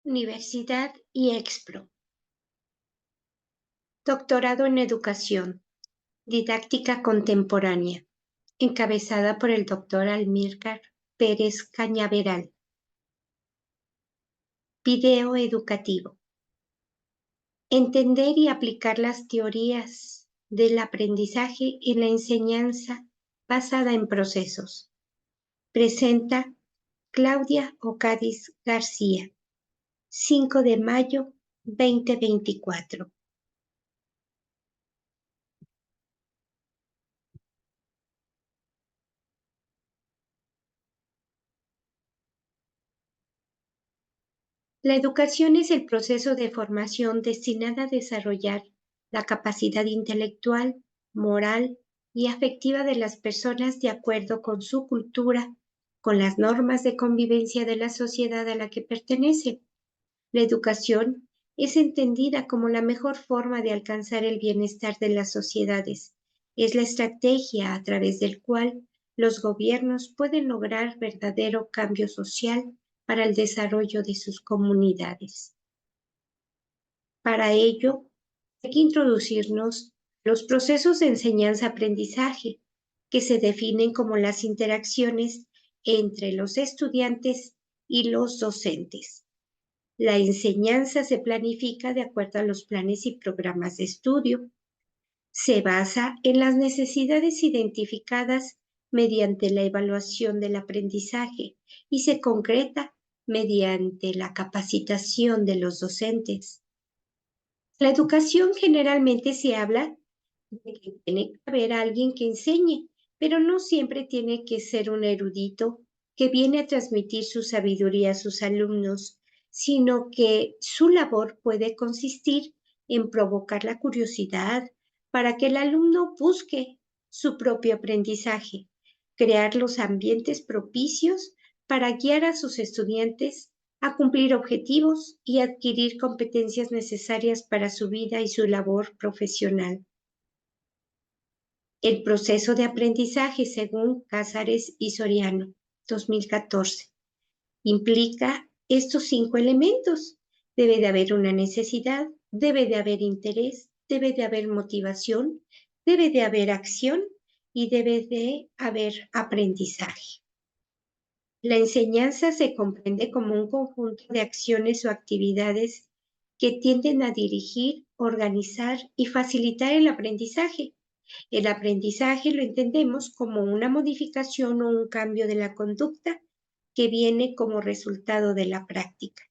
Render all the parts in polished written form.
Universidad y Expro. Doctorado en Educación, Didáctica Contemporánea, encabezada por el Dr. Amílcar Pérez Cañaveral. Video educativo. Entender y aplicar las teorías del aprendizaje y la enseñanza basada en procesos. Presenta Claudia Ocadiz García, 5 de mayo 2024. La educación es el proceso de formación destinada a desarrollar la capacidad intelectual, moral y afectiva de las personas de acuerdo con su cultura, con las normas de convivencia de la sociedad a la que pertenece. La educación es entendida como la mejor forma de alcanzar el bienestar de las sociedades. Es la estrategia a través del cual los gobiernos pueden lograr verdadero cambio social para el desarrollo de sus comunidades. Para ello, hay que introducirnos los procesos de enseñanza-aprendizaje, que se definen como las interacciones entre los estudiantes y los docentes. La enseñanza se planifica de acuerdo a los planes y programas de estudio. Se basa en las necesidades identificadas mediante la evaluación del aprendizaje y se concreta mediante la capacitación de los docentes. La educación generalmente se habla de que tiene que haber alguien que enseñe, pero no siempre tiene que ser un erudito que viene a transmitir su sabiduría a sus alumnos, sino que su labor puede consistir en provocar la curiosidad para que el alumno busque su propio aprendizaje, crear los ambientes propicios para guiar a sus estudiantes a cumplir objetivos y adquirir competencias necesarias para su vida y su labor profesional. El proceso de aprendizaje, según Cázares y Soriano, 2014, implica estos 5 elementos. Debe de haber una necesidad, debe de haber interés, debe de haber motivación, debe de haber acción y debe de haber aprendizaje. La enseñanza se comprende como un conjunto de acciones o actividades que tienden a dirigir, organizar y facilitar el aprendizaje. El aprendizaje lo entendemos como una modificación o un cambio de la conducta que viene como resultado de la práctica.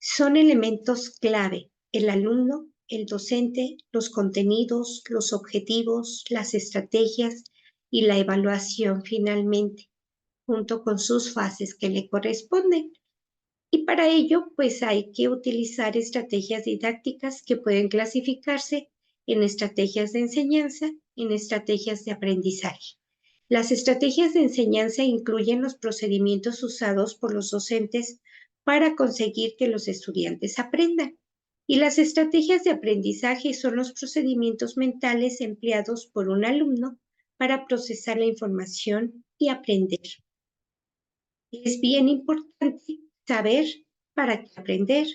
Son elementos clave: el alumno, el docente, los contenidos, los objetivos, las estrategias y la evaluación finalmente, junto con sus fases que le corresponden. Y para ello, pues hay que utilizar estrategias didácticas que pueden clasificarse en estrategias de enseñanza, en estrategias de aprendizaje. Las estrategias de enseñanza incluyen los procedimientos usados por los docentes para conseguir que los estudiantes aprendan. Y las estrategias de aprendizaje son los procedimientos mentales empleados por un alumno para procesar la información y aprender. Es bien importante saber para qué aprender,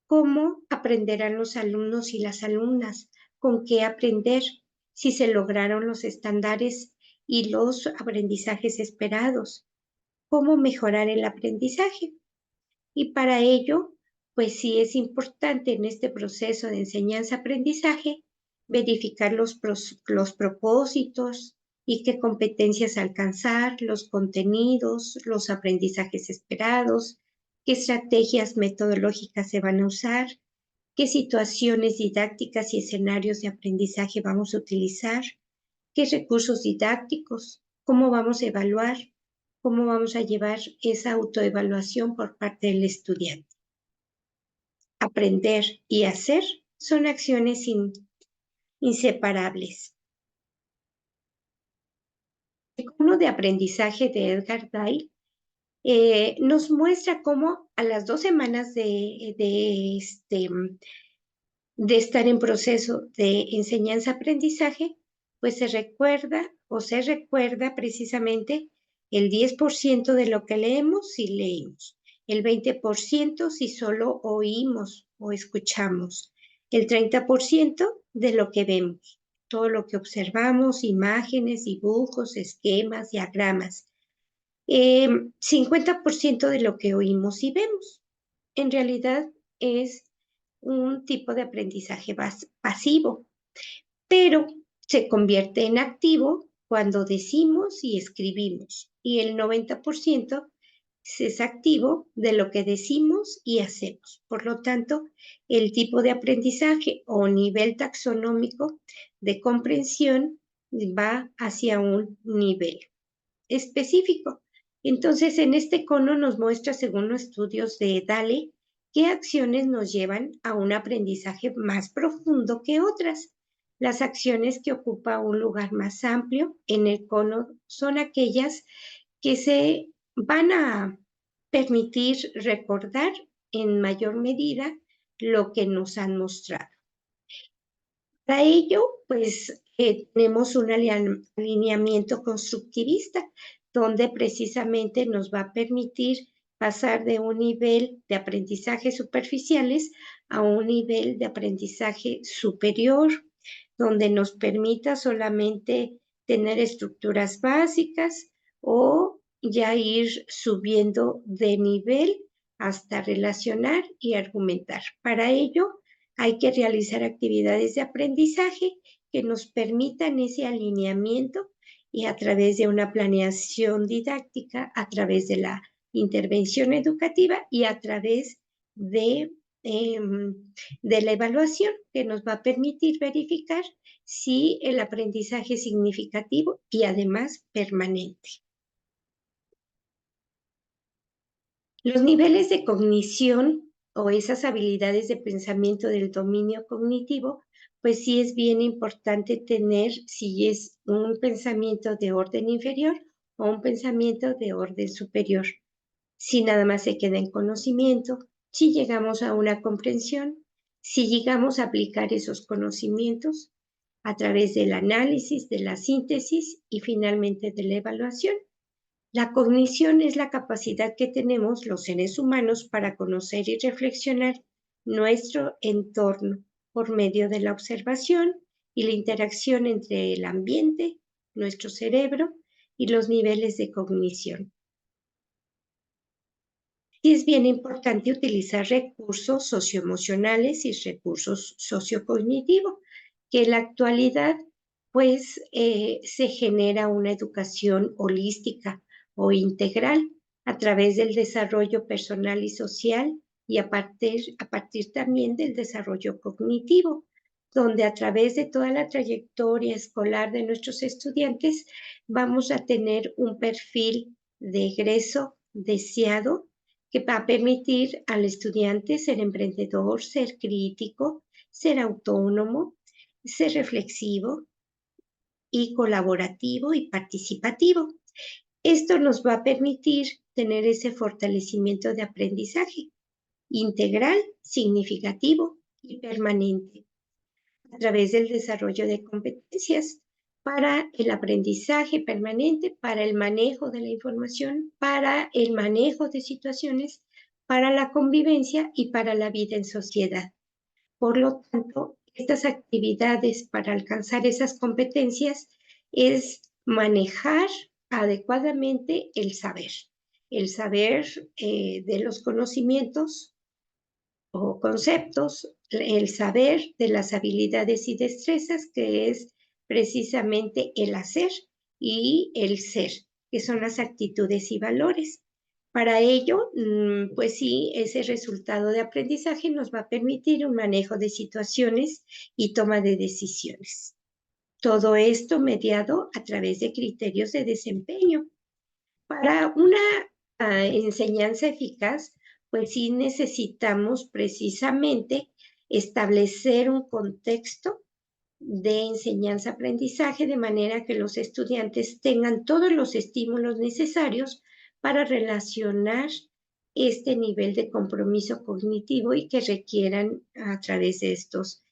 cómo aprenderán los alumnos y las alumnas, con qué aprender, si se lograron los estándares y los aprendizajes esperados, cómo mejorar el aprendizaje. Y para ello, pues sí es importante en este proceso de enseñanza-aprendizaje verificar los propósitos y qué competencias alcanzar, los contenidos, los aprendizajes esperados, qué estrategias metodológicas se van a usar, qué situaciones didácticas y escenarios de aprendizaje vamos a utilizar, qué recursos didácticos, cómo vamos a evaluar, cómo vamos a llevar esa autoevaluación por parte del estudiante. Aprender y hacer son acciones inseparables. El cono de aprendizaje de Edgar Dale nos muestra cómo a las 2 semanas de estar en proceso de enseñanza-aprendizaje, pues se recuerda precisamente El 10% de lo que leemos, si leemos. El 20% si solo oímos o escuchamos. El 30% de lo que vemos. Todo lo que observamos, imágenes, dibujos, esquemas, diagramas. 50% de lo que oímos y vemos. En realidad es un tipo de aprendizaje pasivo, pero se convierte en activo cuando decimos y escribimos, y el 90% es activo de lo que decimos y hacemos. Por lo tanto, el tipo de aprendizaje o nivel taxonómico de comprensión va hacia un nivel específico. Entonces, en este cono nos muestra, según los estudios de Dale, qué acciones nos llevan a un aprendizaje más profundo que otras. Las acciones que ocupan un lugar más amplio en el cono son aquellas que se van a permitir recordar en mayor medida lo que nos han mostrado. Para ello, pues tenemos un alineamiento constructivista, donde precisamente nos va a permitir pasar de un nivel de aprendizaje superficiales a un nivel de aprendizaje superior, donde nos permita solamente tener estructuras básicas o ya ir subiendo de nivel hasta relacionar y argumentar. Para ello, hay que realizar actividades de aprendizaje que nos permitan ese alineamiento y a través de una planeación didáctica, a través de la intervención educativa y a través de la evaluación que nos va a permitir verificar si el aprendizaje es significativo y además permanente. Los niveles de cognición o esas habilidades de pensamiento del dominio cognitivo, pues sí es bien importante tener si es un pensamiento de orden inferior o un pensamiento de orden superior. Si nada más se queda en conocimiento, si llegamos a una comprensión, si llegamos a aplicar esos conocimientos a través del análisis, de la síntesis y finalmente de la evaluación. La cognición es la capacidad que tenemos los seres humanos para conocer y reflexionar nuestro entorno por medio de la observación y la interacción entre el ambiente, nuestro cerebro y los niveles de cognición. Y es bien importante utilizar recursos socioemocionales y recursos sociocognitivos, que en la actualidad pues se genera una educación holística o integral a través del desarrollo personal y social y a partir también del desarrollo cognitivo, donde a través de toda la trayectoria escolar de nuestros estudiantes vamos a tener un perfil de egreso deseado que va a permitir al estudiante ser emprendedor, ser crítico, ser autónomo, ser reflexivo y colaborativo y participativo. Esto nos va a permitir tener ese fortalecimiento de aprendizaje integral, significativo y permanente a través del desarrollo de competencias para el aprendizaje permanente, para el manejo de la información, para el manejo de situaciones, para la convivencia y para la vida en sociedad. Por lo tanto, estas actividades para alcanzar esas competencias es manejar adecuadamente el saber de los conocimientos o conceptos, el saber de las habilidades y destrezas, que es precisamente el hacer y el ser, que son las actitudes y valores. Para ello, pues sí, ese resultado de aprendizaje nos va a permitir un manejo de situaciones y toma de decisiones. Todo esto mediado a través de criterios de desempeño. Para una enseñanza eficaz, pues sí necesitamos precisamente establecer un contexto de enseñanza-aprendizaje de manera que los estudiantes tengan todos los estímulos necesarios para relacionar este nivel de compromiso cognitivo y que requieran a través de estos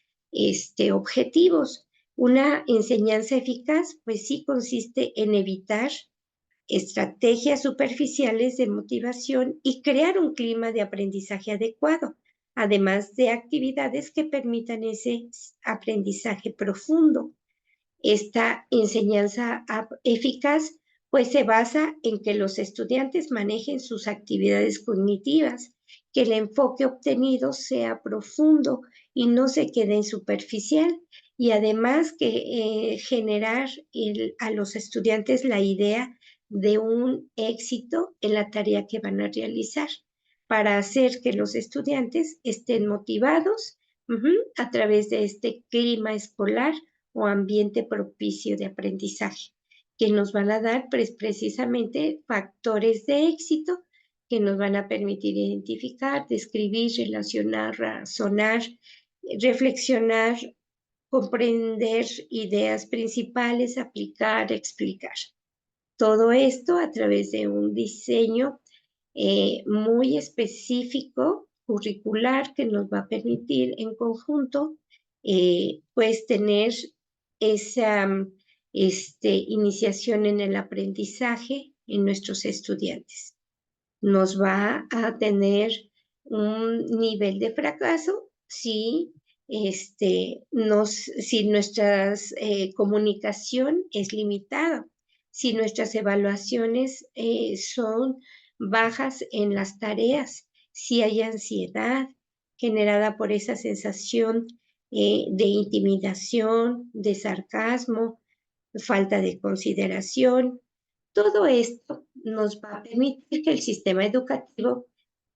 objetivos. Una enseñanza eficaz, pues sí consiste en evitar estrategias superficiales de motivación y crear un clima de aprendizaje adecuado, además de actividades que permitan ese aprendizaje profundo. Esta enseñanza eficaz pues se basa en que los estudiantes manejen sus actividades cognitivas, que el enfoque obtenido sea profundo y no se quede en superficial, y además que generar a los estudiantes la idea de un éxito en la tarea que van a realizar, para hacer que los estudiantes estén motivados a través de este clima escolar o ambiente propicio de aprendizaje, que nos van a dar precisamente factores de éxito que nos van a permitir identificar, describir, relacionar, razonar, reflexionar, comprender ideas principales, aplicar, explicar. Todo esto a través de un diseño muy específico, curricular, que nos va a permitir en conjunto pues tener esa iniciación en el aprendizaje en nuestros estudiantes. Nos va a tener un nivel de fracaso si, si nuestra comunicación es limitada, si nuestras evaluaciones son bajas en las tareas, si hay ansiedad generada por esa sensación de intimidación, de sarcasmo, falta de consideración. Todo esto nos va a permitir que el sistema educativo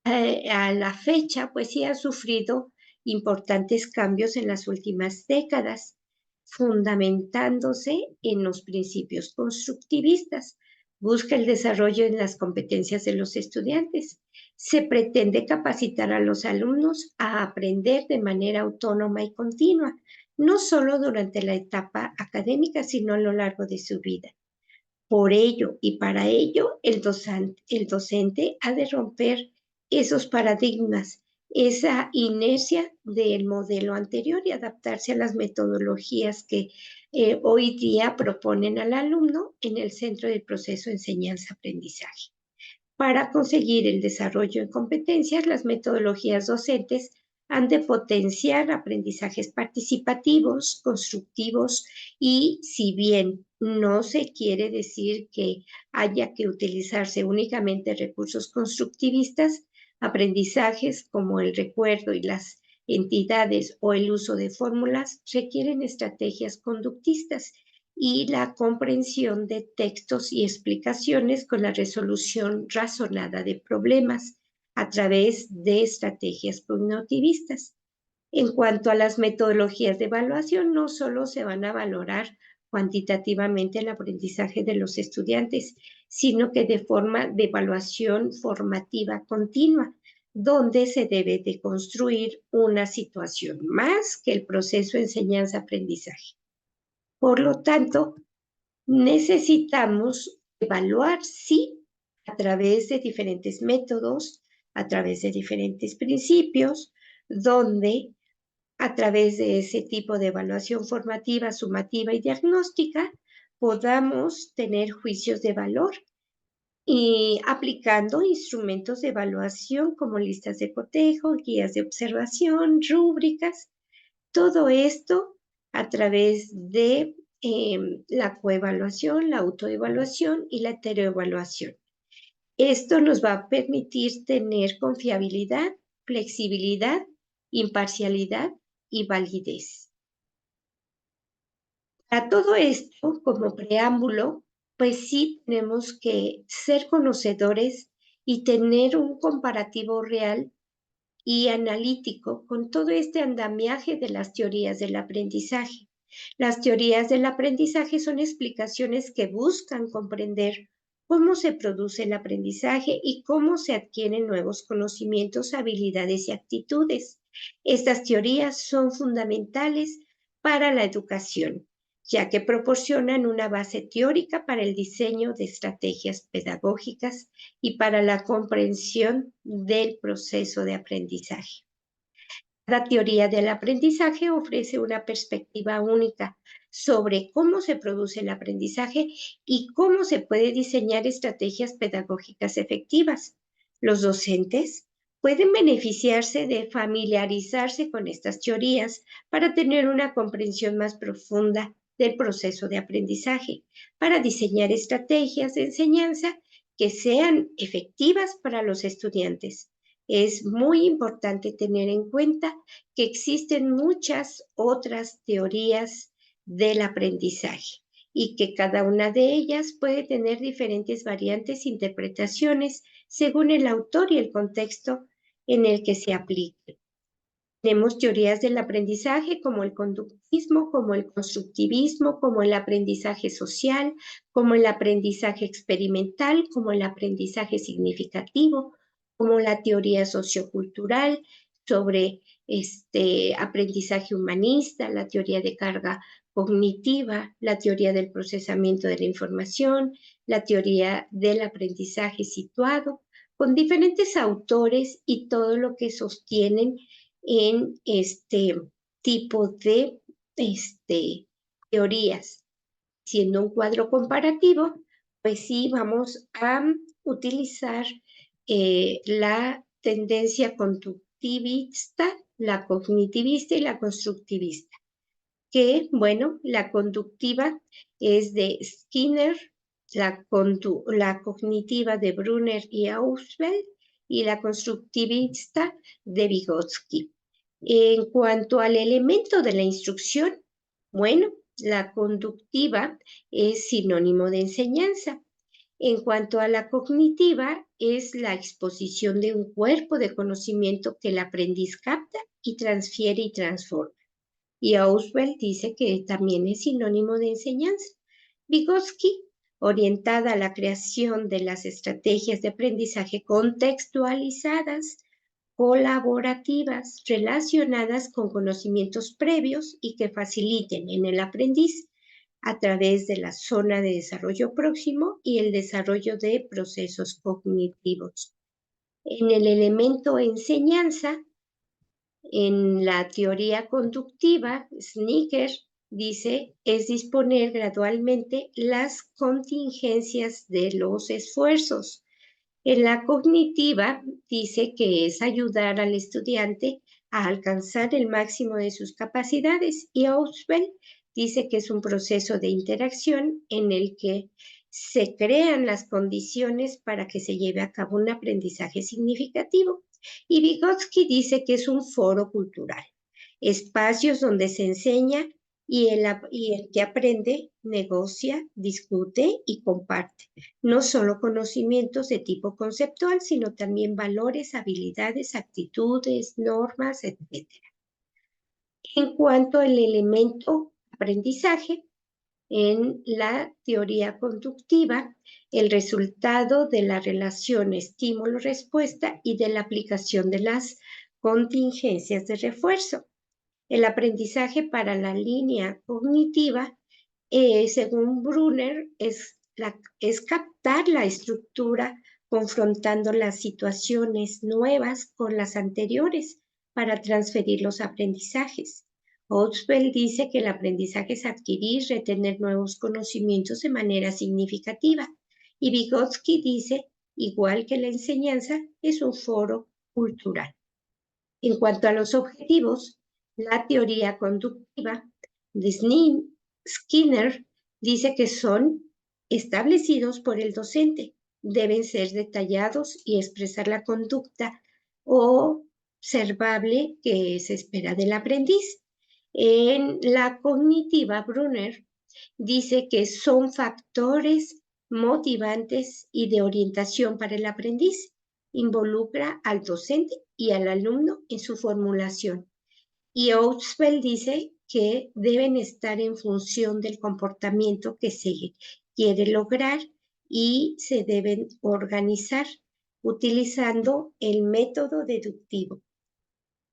a la fecha pues sí ha sufrido importantes cambios en las últimas décadas, fundamentándose en los principios constructivistas. Busca el desarrollo en las competencias de los estudiantes. Se pretende capacitar a los alumnos a aprender de manera autónoma y continua, no solo durante la etapa académica, sino a lo largo de su vida. Por ello y para ello, el docente ha de romper esos paradigmas, esa inercia del modelo anterior y adaptarse a las metodologías que hoy día proponen al alumno en el centro del proceso de enseñanza-aprendizaje. Para conseguir el desarrollo en competencias, las metodologías docentes han de potenciar aprendizajes participativos, constructivos, y si bien no se quiere decir que haya que utilizarse únicamente recursos constructivistas, aprendizajes como el recuerdo y las entidades o el uso de fórmulas requieren estrategias conductistas y la comprensión de textos y explicaciones con la resolución razonada de problemas a través de estrategias cognitivistas. En cuanto a las metodologías de evaluación, no solo se van a valorar cuantitativamente el aprendizaje de los estudiantes, sino que de forma de evaluación formativa continua, donde se debe de construir una situación más que el proceso de enseñanza-aprendizaje. Por lo tanto, necesitamos evaluar, sí, a través de diferentes métodos, a través de diferentes principios, donde a través de ese tipo de evaluación formativa, sumativa y diagnóstica, podamos tener juicios de valor y aplicando instrumentos de evaluación como listas de cotejo, guías de observación, rúbricas, todo esto a través de la coevaluación, la autoevaluación y la heteroevaluación. Esto nos va a permitir tener confiabilidad, flexibilidad, imparcialidad y validez. Para todo esto, como preámbulo, pues sí tenemos que ser conocedores y tener un comparativo real y analítico con todo este andamiaje de las teorías del aprendizaje. Las teorías del aprendizaje son explicaciones que buscan comprender cómo se produce el aprendizaje y cómo se adquieren nuevos conocimientos, habilidades y actitudes. Estas teorías son fundamentales para la educación, ya que proporcionan una base teórica para el diseño de estrategias pedagógicas y para la comprensión del proceso de aprendizaje. La teoría del aprendizaje ofrece una perspectiva única sobre cómo se produce el aprendizaje y cómo se puede diseñar estrategias pedagógicas efectivas. Los docentes pueden beneficiarse de familiarizarse con estas teorías para tener una comprensión más profunda del proceso de aprendizaje, para diseñar estrategias de enseñanza que sean efectivas para los estudiantes. Es muy importante tener en cuenta que existen muchas otras teorías del aprendizaje y que cada una de ellas puede tener diferentes variantes e interpretaciones según el autor y el contexto en el que se aplique. Tenemos teorías del aprendizaje como el conductismo, como el constructivismo, como el aprendizaje social, como el aprendizaje experimental, como el aprendizaje significativo, como la teoría sociocultural sobre aprendizaje humanista, la teoría de carga cognitiva, la teoría del procesamiento de la información, la teoría del aprendizaje situado, con diferentes autores y todo lo que sostienen en este tipo de teorías. Siendo un cuadro comparativo, pues sí vamos a utilizar la tendencia conductivista, la cognitivista y la constructivista. Que, bueno, la conductiva es de Skinner, la cognitiva de Brunner y Ausubel, y la constructivista de Vygotsky. En cuanto al elemento de la instrucción, bueno, la conductiva es sinónimo de enseñanza. En cuanto a la cognitiva, es la exposición de un cuerpo de conocimiento que el aprendiz capta y transfiere y transforma. Y Ausubel dice que también es sinónimo de enseñanza. Vygotsky, orientada a la creación de las estrategias de aprendizaje contextualizadas, colaborativas, relacionadas con conocimientos previos y que faciliten en el aprendiz a través de la zona de desarrollo próximo y el desarrollo de procesos cognitivos. En el elemento enseñanza, en la teoría conductiva, Snicker dice, es disponer gradualmente las contingencias de los esfuerzos. En la cognitiva dice que es ayudar al estudiante a alcanzar el máximo de sus capacidades y Ausubel dice que es un proceso de interacción en el que se crean las condiciones para que se lleve a cabo un aprendizaje significativo. Y Vygotsky dice que es un foro cultural, espacios donde se enseña y el que aprende negocia, discute y comparte. No solo conocimientos de tipo conceptual, sino también valores, habilidades, actitudes, normas, etc. En cuanto al elemento aprendizaje, en la teoría conductiva, el resultado de la relación estímulo-respuesta y de la aplicación de las contingencias de refuerzo. El aprendizaje para la línea cognitiva, según Brunner, es captar la estructura confrontando las situaciones nuevas con las anteriores para transferir los aprendizajes. Ausubel dice que el aprendizaje es adquirir, retener nuevos conocimientos de manera significativa. Y Vygotsky dice, igual que la enseñanza, es un foro cultural. En cuanto a los objetivos, la teoría conductiva de Skinner dice que son establecidos por el docente, deben ser detallados y expresar la conducta observable que se espera del aprendiz. En la cognitiva, Brunner dice que son factores motivantes y de orientación para el aprendiz. Involucra al docente y al alumno en su formulación. Y Ausubel dice que deben estar en función del comportamiento que se quiere lograr y se deben organizar utilizando el método deductivo.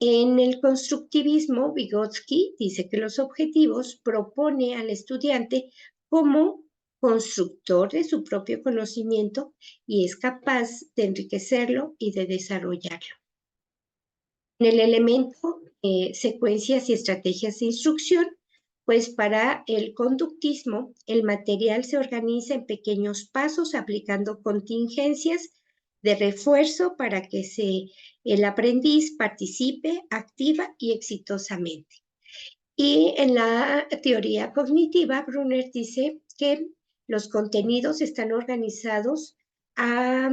En el constructivismo, Vygotsky dice que los objetivos propone al estudiante como constructor de su propio conocimiento y es capaz de enriquecerlo y de desarrollarlo. En el elemento secuencias y estrategias de instrucción, pues para el conductismo, el material se organiza en pequeños pasos aplicando contingencias de refuerzo para que el aprendiz participe activa y exitosamente. Y en la teoría cognitiva, Brunner dice que los contenidos están organizados a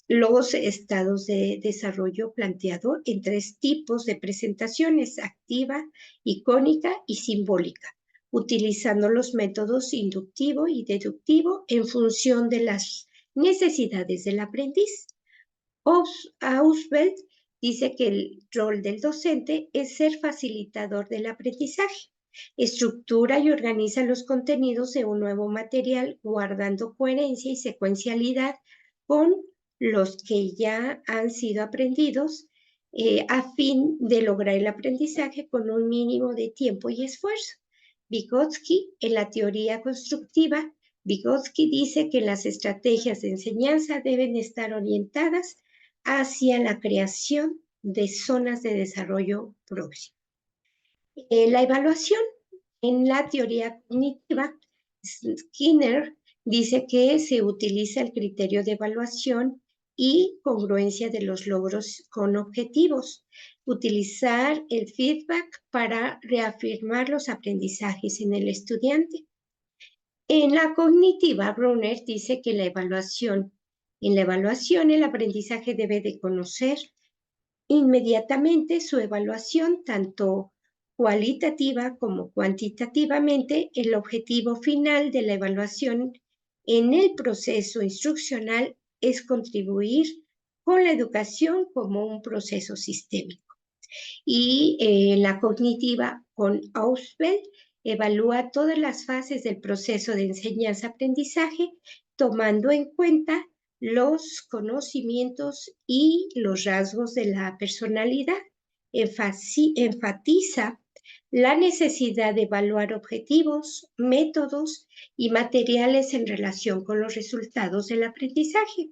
los estados de desarrollo planteado en 3 tipos de presentaciones: activa, icónica y simbólica, utilizando los métodos inductivo y deductivo en función de las necesidades del aprendiz. Ausfeld dice que el rol del docente es ser facilitador del aprendizaje, estructura y organiza los contenidos de un nuevo material guardando coherencia y secuencialidad con los que ya han sido aprendidos a fin de lograr el aprendizaje con un mínimo de tiempo y esfuerzo. Vygotsky, en la teoría constructiva, Vygotsky dice que las estrategias de enseñanza deben estar orientadas hacia la creación de zonas de desarrollo próximo. La evaluación en la teoría cognitiva, Skinner dice que se utiliza el criterio de evaluación y congruencia de los logros con objetivos. Utilizar el feedback para reafirmar los aprendizajes en el estudiante. En la cognitiva, Brunner dice que en la evaluación el aprendizaje debe de conocer inmediatamente su evaluación, tanto cualitativa como cuantitativamente. El objetivo final de la evaluación en el proceso instruccional es contribuir con la educación como un proceso sistémico. Y la cognitiva con Ausfeld evalúa todas las fases del proceso de enseñanza-aprendizaje, tomando en cuenta los conocimientos y los rasgos de la personalidad. Enfatiza la necesidad de evaluar objetivos, métodos y materiales en relación con los resultados del aprendizaje.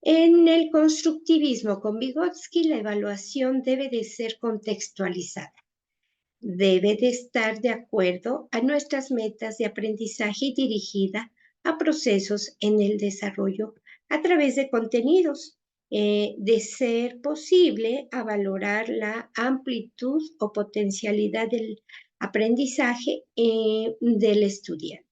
En el constructivismo con Vygotsky, la evaluación debe de ser contextualizada. Debe de estar de acuerdo a nuestras metas de aprendizaje y dirigida a procesos en el desarrollo a través de contenidos. De ser posible, a valorar la amplitud o potencialidad del aprendizaje del estudiante.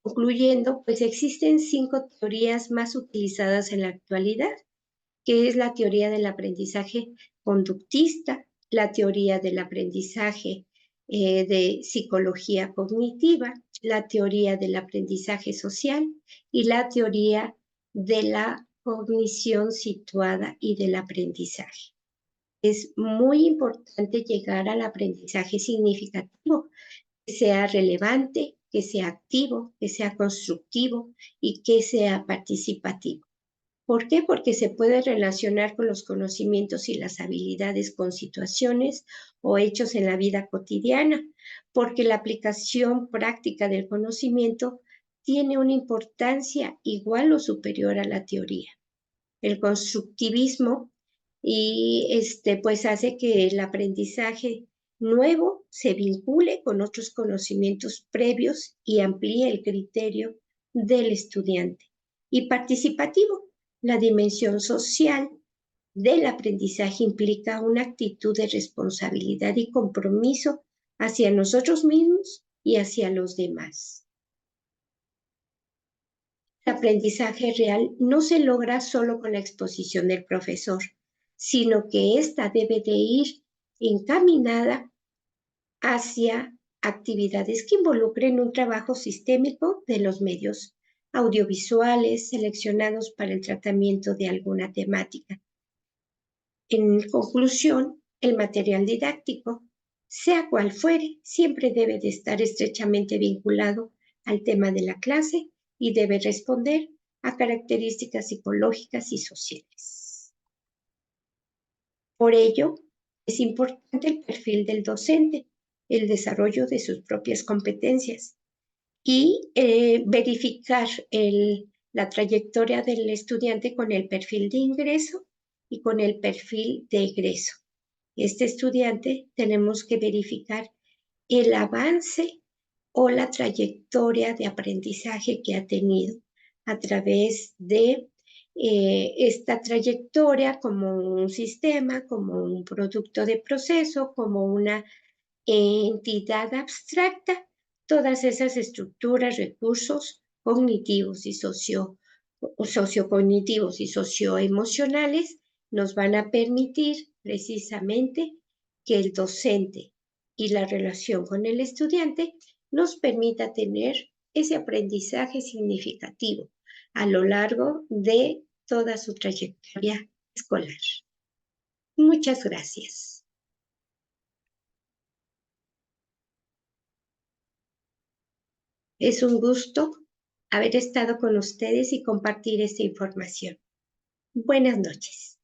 Concluyendo, pues existen 5 teorías más utilizadas en la actualidad, que es la teoría del aprendizaje conductista, la teoría del aprendizaje de psicología cognitiva, la teoría del aprendizaje social y la teoría de la cognición situada y del aprendizaje. Es muy importante llegar al aprendizaje significativo, que sea relevante, que sea activo, que sea constructivo y que sea participativo. ¿Por qué? Porque se puede relacionar con los conocimientos y las habilidades con situaciones o hechos en la vida cotidiana, porque la aplicación práctica del conocimiento tiene una importancia igual o superior a la teoría. El constructivismo pues hace que el aprendizaje nuevo se vincule con otros conocimientos previos y amplíe el criterio del estudiante. Y participativo, la dimensión social del aprendizaje implica una actitud de responsabilidad y compromiso hacia nosotros mismos y hacia los demás. El aprendizaje real no se logra solo con la exposición del profesor, sino que ésta debe de ir encaminada hacia actividades que involucren un trabajo sistémico de los medios audiovisuales seleccionados para el tratamiento de alguna temática. En conclusión, el material didáctico, sea cual fuere, siempre debe de estar estrechamente vinculado al tema de la clase y debe responder a características psicológicas y sociales. Por ello, es importante el perfil del docente, el desarrollo de sus propias competencias y verificar la trayectoria del estudiante con el perfil de ingreso y con el perfil de egreso. Este estudiante tenemos que verificar el avance o la trayectoria de aprendizaje que ha tenido a través de esta trayectoria como un sistema, como un producto de proceso, como una entidad abstracta, todas esas estructuras, recursos cognitivos y sociocognitivos y socioemocionales nos van a permitir precisamente que el docente y la relación con el estudiante nos permita tener ese aprendizaje significativo a lo largo de toda su trayectoria escolar. Muchas gracias. Es un gusto haber estado con ustedes y compartir esta información. Buenas noches.